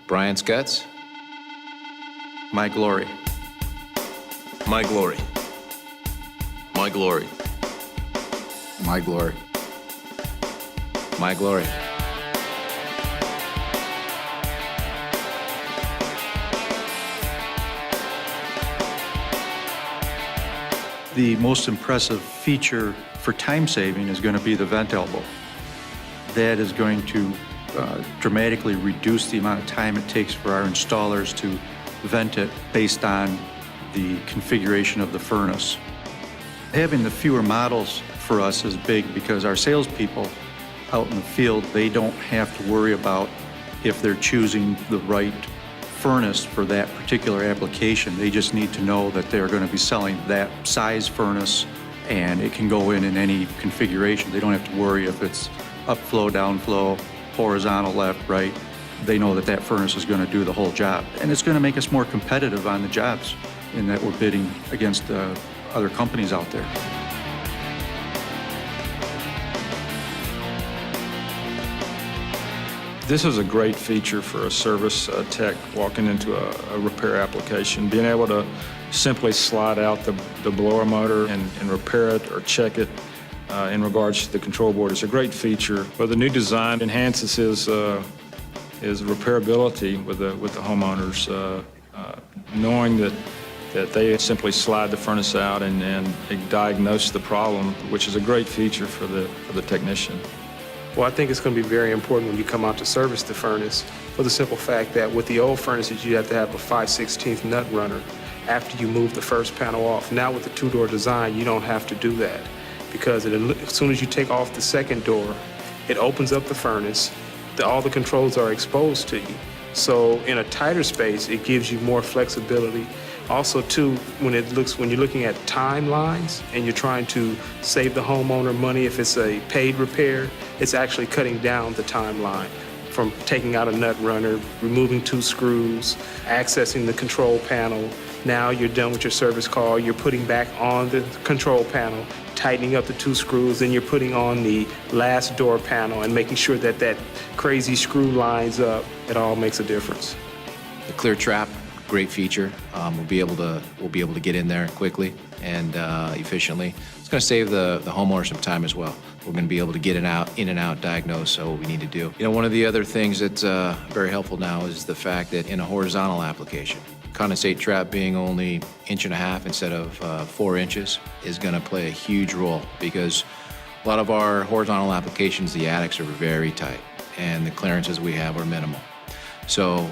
Bryant's guts. My glory. My glory. My glory. My glory. My glory. The most impressive feature for time saving is going to be the vent elbow. That is going to dramatically reduce the amount of time it takes for our installers to vent it based on the configuration of the furnace. Having the fewer models for us is big because our salespeople out in the field, they don't have to worry about if they're choosing the right furnace for that particular application. They just need to know that they're going to be selling that size furnace and it can go in any configuration. They don't have to worry if it's upflow, downflow, horizontal, left, right. They know that that furnace is going to do the whole job. And it's going to make us more competitive on the jobs in that we're bidding against other companies out there. This is a great feature for a service tech walking into a repair application. Being able to simply slide out the blower motor and repair it or check it in regards to the control board is a great feature. But the new design enhances his repairability with the homeowners, knowing that they simply slide the furnace out and diagnose the problem, which is a great feature for the technician. Well, I think it's going to be very important when you come out to service the furnace for the simple fact that with the old furnaces, you have to have a 5/16 nut runner after you move the first panel off. Now with the two-door design, you don't have to do that because as soon as you take off the second door, it opens up the furnace. All the controls are exposed to you. So in a tighter space, it gives you more flexibility. Also, too, when you're looking at timelines and you're trying to save the homeowner money if it's a paid repair, it's actually cutting down the timeline from taking out a nut runner, removing 2 screws, accessing the control panel. Now you're done with your service call, you're putting back on the control panel, tightening up the 2 screws, then you're putting on the last door panel and making sure that that crazy screw lines up. It all makes a difference. The clear trap, great feature. We'll be able to get in there quickly and efficiently. It's going to save the homeowner some time as well. We're going to be able to get in and out, diagnose what we need to do. You know, one of the other things that's very helpful now is the fact that in a horizontal application, condensate trap being only 1.5 inches instead of 4 inches is going to play a huge role because a lot of our horizontal applications, the attics are very tight and the clearances we have are minimal. So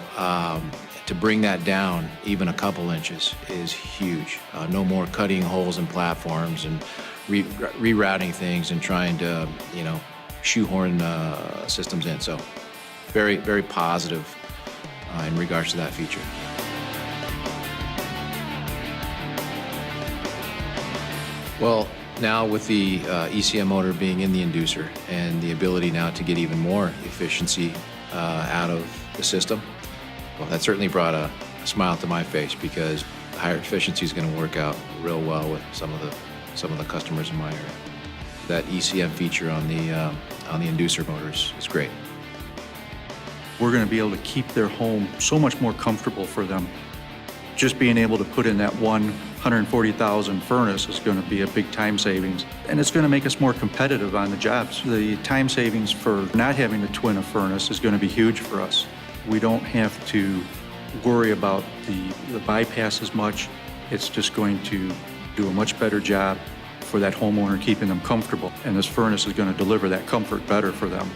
to bring that down even a couple inches is huge. No more cutting holes in platforms and rerouting things and trying to, shoehorn systems in. So very, very positive in regards to that feature. Well, now with the ECM motor being in the inducer and the ability now to get even more efficiency out of the system, well, that certainly brought a smile to my face because the higher efficiency is going to work out real well with some of the customers in my area. That ECM feature on the inducer motors is great. We're going to be able to keep their home so much more comfortable for them. Just being able to put in that 140,000 furnace is going to be a big time savings, and it's going to make us more competitive on the jobs. The time savings for not having to twin a furnace is going to be huge for us. We don't have to worry about the bypass as much. It's just going to do a much better job for that homeowner, keeping them comfortable, and this furnace is going to deliver that comfort better for them.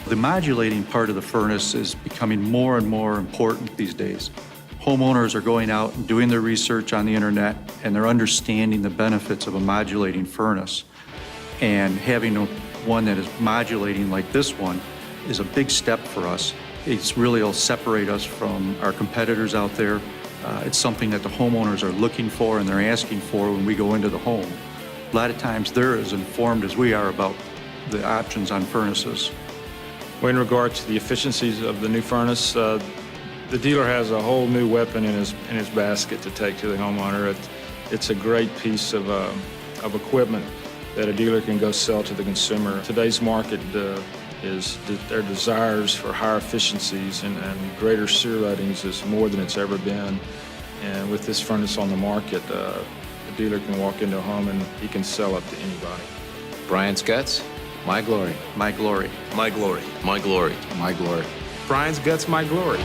The modulating part of the furnace is becoming more and more important these days. Homeowners are going out and doing their research on the internet, and they're understanding the benefits of a modulating furnace. And having one that is modulating like this one is a big step for us. It's really will separate us from our competitors out there. It's something that the homeowners are looking for and they're asking for when we go into the home. A lot of times they're as informed as we are about the options on furnaces. Well, in regard to the efficiencies of the new furnace, the dealer has a whole new weapon in his basket to take to the homeowner. It's a great piece of equipment that a dealer can go sell to the consumer. Today's market, is that their desires for higher efficiencies and greater SEER ratings is more than it's ever been. And with this furnace on the market, the dealer can walk into a home and he can sell it to anybody. Bryant's Guts, my glory. My glory. My glory. My glory. My glory. Brian's Guts, my glory.